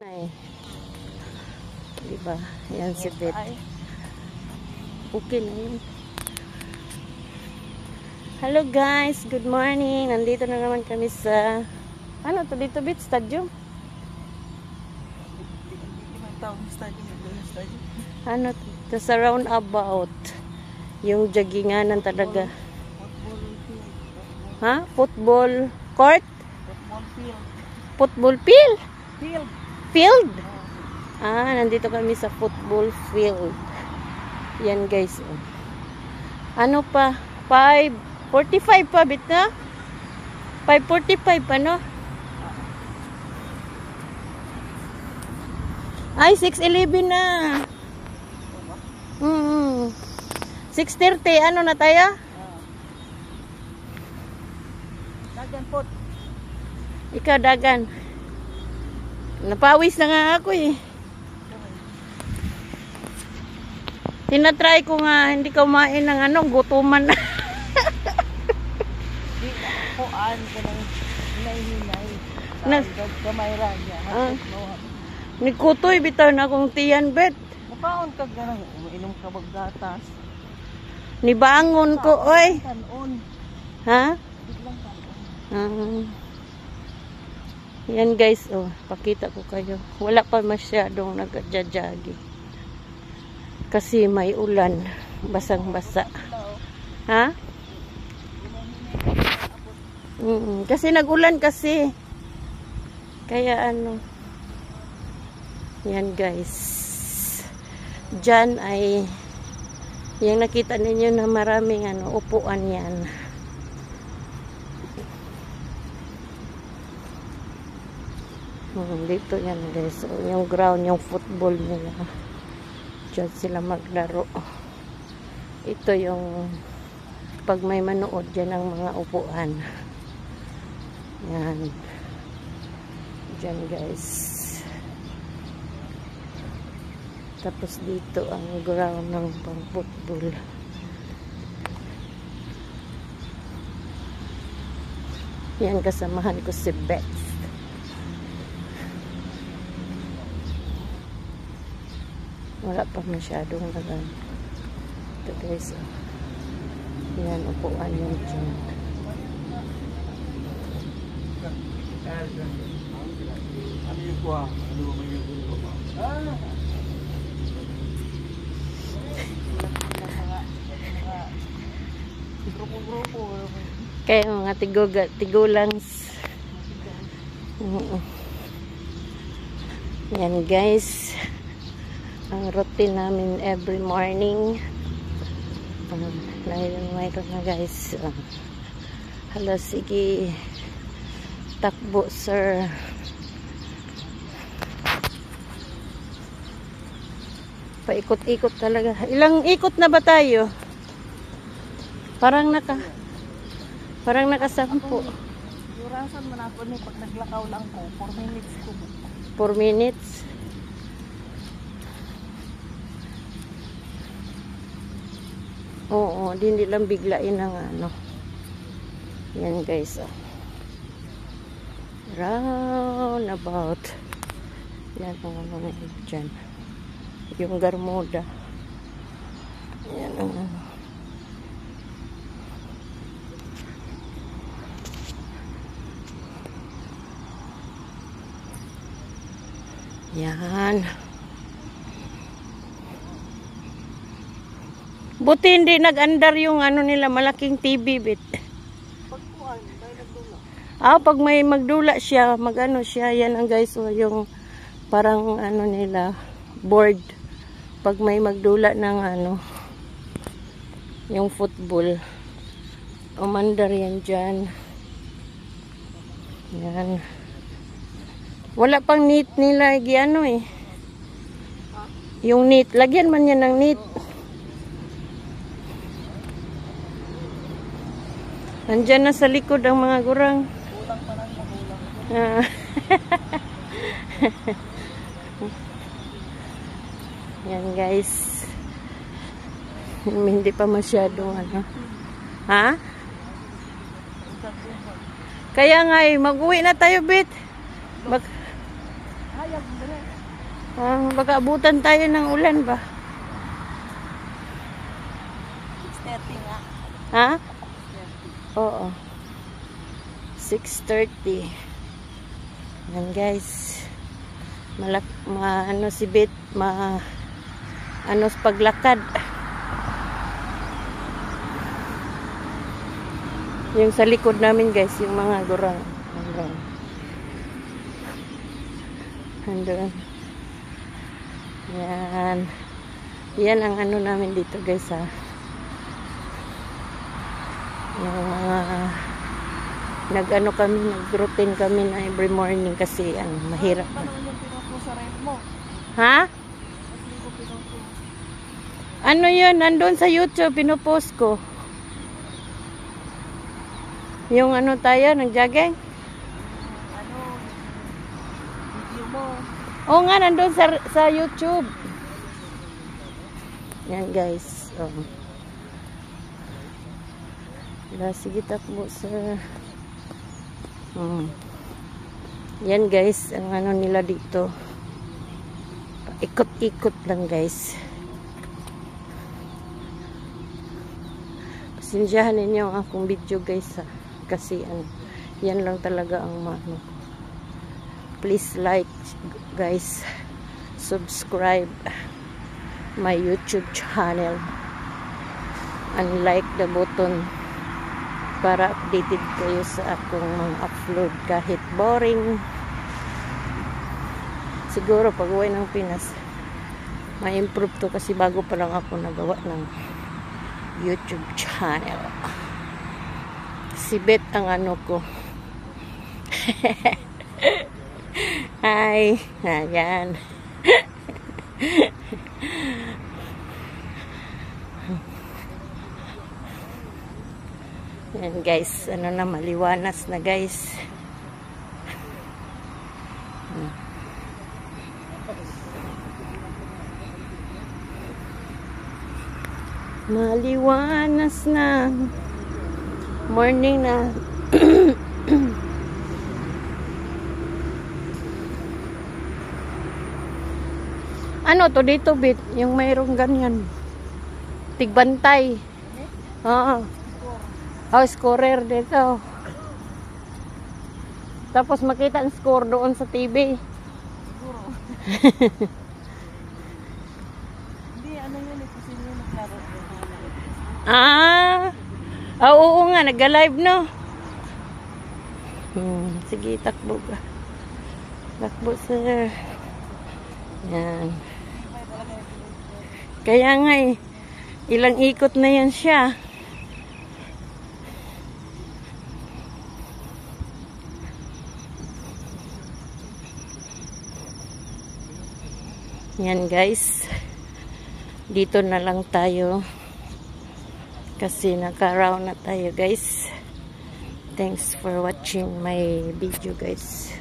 Ay, diba? Yan si Bet. Okay na yun. Hello guys, good morning. Nandito na naman kami sa ano to dito, Bet? Stadium? Ano to? Sa roundabout. Yung jogginganan talaga. Ha? Football court? Football field? Field? Ah, nandito kami sa football field. Yan guys. Ano pa? 5:45 pa bit na? 5:45 pa no? Ay, 6:11 na. 6:30. Ano na tayo? Dagan po. Ikaw dagan. Napawis na nga ako eh. Tinatry ko nga hindi ka kumain ng ano, gutuman na. Di ko an ka nang hinay-hinay. Gamay ra niya. Nikutoy bitaw na akong tiyan, Bet. Mukaon ka ganang uminom ka bag gatas. Nibangon ko, oy. Kanon. Ha? Biglang kanon. Yan guys, oh, pakita ko kayo. Wala pa masyadong nagja-jogging. Kasi may ulan, basang-basa. Ha? Kasi nag-ulan kasi. Kaya ano. Yan guys. Diyan ay yung nakita ninyo na maraming ano, upuan yan. Dito yan guys. So, yung ground, yung football nila. Diyan sila maglaro. Ito yung pag may manood dyan ang mga upuan. Yan. Diyan guys. Tapos dito ang ground ng pang football. Yan kasamahan ko si Beth. Wala pa masyadong lagan. Ito guys. Yan, upuan yung dyan. Kaya mga tigulangs. Yan guys. Ang routine namin every morning. Mayroon na guys. Hala, sige. Takbo, sir. Paikot-ikot talaga. Ilang ikot na ba tayo? Parang nakasampu. Yurasan man ako ni pag naglakaw lang ko. 4 minutes ko. 4 minutes? Oo, hindi lang biglain ng ano. Yan guys. Roundabout. Yan ang ano na dyan. Yung Garmuda. Yan ang ano. Yan. Buti hindi nag-andar yung ano nila, malaking TV bit. Pag may magdula siya, mag-ano siya, yan ang guys, o yung parang ano nila, board. Pag may magdula ng ano, yung football. Umandar yan dyan. Yan. Wala pang net nila, ano eh. Yung net, lagyan man yan ng net. Nandyan na sa likod ang mga gurang. Kulang pa lang magulang. Yan guys. Hindi pa masyadong ano. Ha? Kaya nga mag-uwi na tayo, Bet. Hayag, Baka abutan tayo ng ulan ba? 6:30 nga. Ha? Oo. 6:30. Yan guys. Ano si Bet, ano sa paglakad. Yung sa likod namin guys, yung mga gurang. Andun. Yan. Yan ang ano namin dito guys ha. Yung mga nag-ano kami, nag-routine kami na every morning kasi mahirap. Ano yung pinupost sa ref mo? Ha? Ano yun? Nandun sa YouTube, pinupost ko. Yung ano tayo, nag-jogging? Ano? Video mo. Oo nga, nandun sa YouTube. Yan guys. Sige, takbo sa... Yan guys, ang ano nila dito. Ikot-ikot lang guys. Pasensyahan ninyo ang akong video guys ha. Kasi yan lang talaga ang ano. Please like guys, subscribe my YouTube channel and like the button para updated kayo sa akong mga upload kahit boring. Siguro pag uwi ng Pinas ma-improve to kasi bago pa lang ako nagawa ng YouTube channel. Si Bet ang ano ko. Hi. Ayan. Ayan guys. Ano na, maliwanas na guys. Maliwanas na. Morning na. Ano to dito bit? Yung mayroong ganyan. Tigbantay. Oo. Oh, scorer dito. Tapos makita ang score doon sa TV. Siguro. Hindi, ano yun, kasi yun naglaro. Oo nga, nag-live no. Sige, takbo ka. Takbo sir. Yan. Kaya nga ilang ikot na yan siya. Yan guys. Dito na lang tayo. Kasi naka-round na tayo guys. Thanks for watching my video guys.